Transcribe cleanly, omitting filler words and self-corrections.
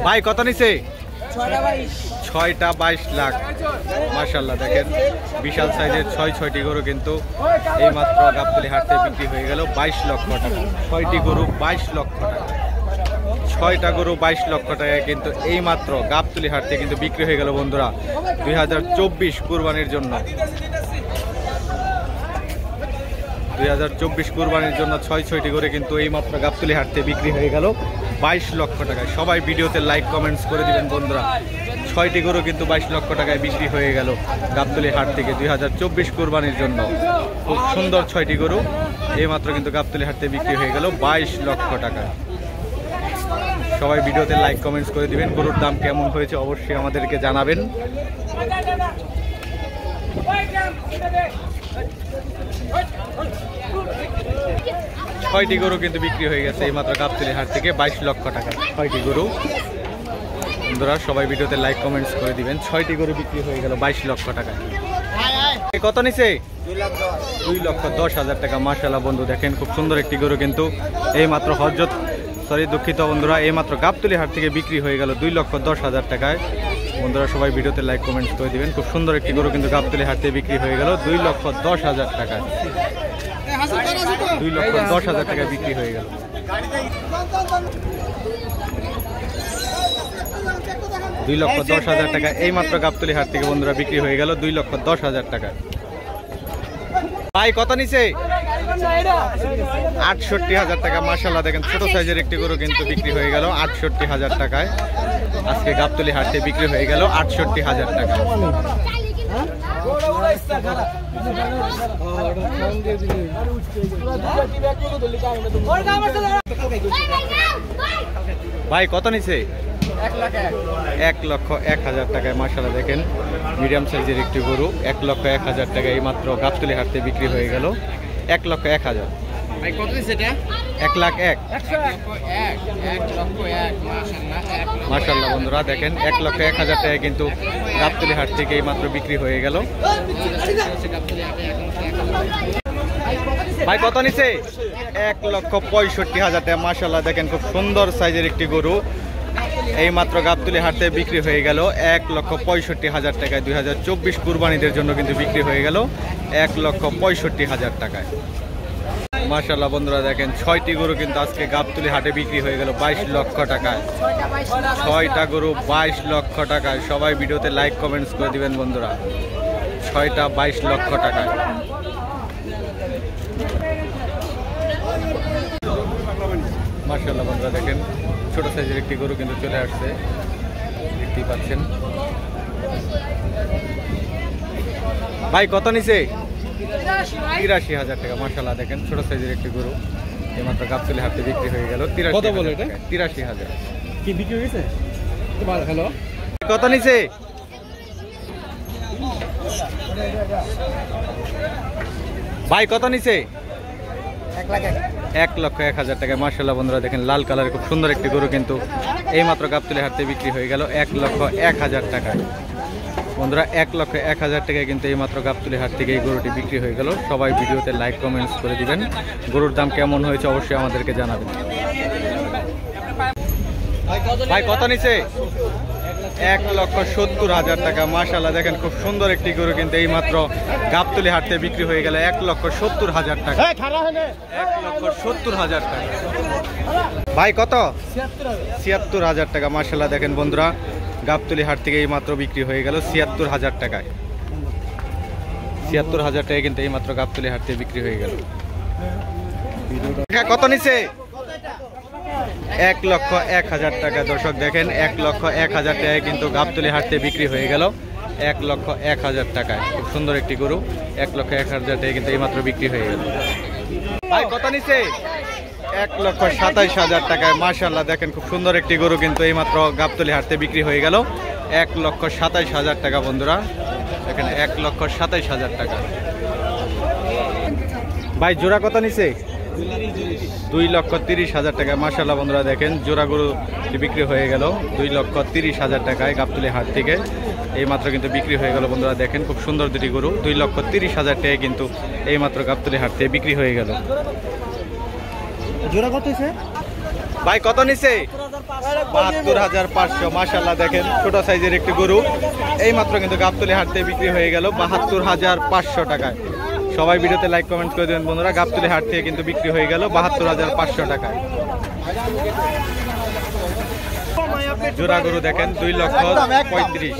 ভাই কত নিছে? 6টা 22 লাখ। মাশাআল্লাহ দেখেন বিশাল সাইজের 6টি গরু কিন্তু এই মাত্র গাবতলী হাটে বিক্রি হয়ে গেল 22 লক্ষ টাকা। 6টি গরু 22 লক্ষ টাকা। 6টা গরু 22 লক্ষ টাকায় কিন্তু এই মাত্র গাবতলী হাটে কিন্তু বিক্রি হয়ে গেল বন্ধুরা 2024 কুরবানির জন্য। 2024 কুরবানির জন্য 6টি গরু কিন্তু এই মাত্র গাবতলী হাটে বিক্রি হয়ে গেল 22 লক্ষ টাকায়। সবাই ভিডিওতে লাইক কমেন্টস করে দিবেন বন্ধুরা। 6টি গরু কিন্তু 22 লক্ষ টাকায় বিক্রি হয়ে গেল গাবতলী হাট থেকে 2024 কুরবানির জন্য। খুব সুন্দর 6টি গরু এই মাত্র কিন্তু গাবতলী হাটে বিক্রি হয়ে গেল 22 লক্ষ টাকায়। সবাই ভিডিওতে লাইক কমেন্টস করে দিবেন। গরুর দাম কেমন হয়েছে অবশ্যই আমাদেরকে জানাবেন। 6টি গরু কিন্তু বিক্রি হয়ে গেছে এই মাত্র গাবতলী হাট থেকে 22 লক্ষ টাকা। 6টি গরু বন্ধুরা সবাই ভিডিওতে লাইক কমেন্টস করে দিবেন। 6টি গরু বিক্রি হয়ে গেল 22 লক্ষ টাকা। কত নিছে? 2,10,000 টাকা। মাশাআল্লাহ বন্ধু দেখেন খুব সুন্দর একটি গরু কিন্তু এই মাত্র দুঃখিত বন্ধুরা এই মাত্র গাবতলী হাট থেকে বিক্রি হয়ে গেল 2,10,000 টাকায়। বন্ধুরা সবাই ভিডিওতে লাইক কমেন্টস করে দিবেন। খুব সুন্দর একটি গরু কিন্তু গাবতলী হাট থেকে বিক্রি হয়ে গেল 2,10,000 টাকায়। 2,10,000 টাকায় বিক্রি হয়ে গেল। $2,10,000 টাকা এই মাত্র গাবতলী হাট থেকে বন্ধুরা বিক্রি হয়ে গেল 2,10,000 টাকা। ভাই কত নিছে? 68,000 টাকা। মাশাআল্লাহ দেখেন ছোট সাইজের একটি গরু কিন্তু বিক্রি হয়ে গেল 68,000 টাকায়। আজকে গাবতলী হাটে বিক্রি হয়ে গেল 68,000 টাকা। ভাই কত নিছে? 1,01,000 টাকায়। মাশাআল্লাহ দেখেন মিডিয়াম সাইজের একটি গরু 1,01,000 টাকা এই মাত্র গাবতলী হাটে বিক্রি হয়ে গেল 1,01,000। ভাই কত দিছে এটা? 1,01,000। মাশাআল্লাহ বন্ধুরা দেখেন 1,01,000 টাকা কিন্তু গাবতলী হাট থেকে এই মাত্র বিক্রি হয়ে গেল। ভাই কত নিছে? 1,65,000 টাকা। মাশাআল্লাহ দেখেন খুব সুন্দর সাইজের একটি গরু এই মাত্র গাবতলী হাটে বিক্রি হয়ে গেল 1,65,000 টাকায়। 2024 কুরবানিদের জন্য কিন্তু বিক্রি হয়ে গেল 1,65,000 টাকায়। মাশাআল্লাহ বন্ধুরা দেখেন 6টি গরু কিন্তু আজকে গাবতলী হাটে বিক্রি হয়ে গেল 22 লক্ষ টাকায়। 6টা গরু 22 লক্ষ টাকায়। সবাই ভিডিওতে লাইক কমেন্টস করে দিবেন বন্ধুরা। 6টা 22 লক্ষ টাকায়। মাশাআল্লাহ বন্ধুরা দেখেন ছোট সাইজের একটি গরু কিন্তু চলে আসছে, দেখতেই পাচ্ছেন। ভাই কত নিছে? 83,000 টাকা। মাশাআল্লাহ দেখেন ছোট সাইজের একটি গরু এইমাত্র গাবতলী হাটে বিক্রি হয়ে গেল 83,000। কি বিক্রি হয়েছে? হ্যালো কত নিছে? ভাই কত নিছে? 1,01,000 টাকা। মাশাআল্লাহ বন্ধুরা দেখেন লাল কালারের খুব সুন্দর একটি গরু কিন্তু এই মাত্র গাবতলী হাটে বিক্রি হয়ে গেল 1,01,000 টাকায়। বন্ধুরা 1,01,000 টাকায় কিন্তু এই মাত্র গাবতলী হাট থেকে এই গরুটি বিক্রি হয়ে গেল। সবাই ভিডিওতে লাইক কমেন্টস করে দিবেন। গরুর দাম কেমন হয়েছে অবশ্যই আমাদেরকে জানাবেন। ভাই কত নিছে? 1,70,000 টাকা। মাশাআল্লাহ দেখেন খুব সুন্দর একটি গরু কিন্তু এই মাত্র গাবতলী হাটে বিক্রি হয়ে গেল 1,70,000 টাকা। 1,70,000 টাকা। ভাই কত? 76,000 টাকা। মাশাআল্লাহ দেখেন বন্ধুরা গাবতলী হাট থেকে এই মাত্র বিক্রি হয়ে গেল 76,000 টাকায়। 76,000 টাকায় কিন্তু এই মাত্র গাবতলী হাট থেকে বিক্রি হয়ে গেল। কত নিছে? 1,01,000 টাকা। দর্শক দেখেন 1,01,000 টাকায় কিন্তু গাবতলী হাট থেকে বিক্রি হয়ে গেল 1,01,000 টাকায়। খুব সুন্দর একটি গরু 1,01,000 টাকায় কিন্তু এই মাত্র বিক্রি হয়ে গেল। ভাই কত নিছে? 1,27,000 টাকায়। মাশাআল্লাহ দেখেন খুব সুন্দর একটি গরু কিন্তু এই মাত্র গাবতলী হাট থেকে বিক্রি হয়ে গেল 1,27,000 টাকা। বন্ধুরা দেখেন 1,27,000 টাকা। ভাই জোড়া কত নিছে? 2,30,000 টাকা। মাশাআল্লাহ বন্ধুরা দেখেন জোড়া গরু বিক্রি হয়ে গেল 2,30,000 টাকায় গাবতলী হাট থেকে এই মাত্র কিন্তু বিক্রি হয়ে গেল। বন্ধুরা দেখেন খুব সুন্দর দুটি গরু 2,30,000 টাকায় কিন্তু এই মাত্র গাবতলী হাট থেকে বিক্রি হয়ে গেল। জোড়া কত হইছে? ভাই কত নিছে? 72,500। মাশাআল্লাহ দেখেন ছোট সাইজের একটি গরু এই মাত্র কিন্তু গাবতলী হাট থেকে বিক্রি হয়ে গেল 72,500 টাকায়। সবাই ভিডিওতে লাইক কমেন্ট করে দেবেন বন্ধুরা। গাবতলী হাট থেকে কিন্তু বিক্রি হয়ে গেল 72,500 টাকায়। জোড়া গরু দেখেন 2,35,000।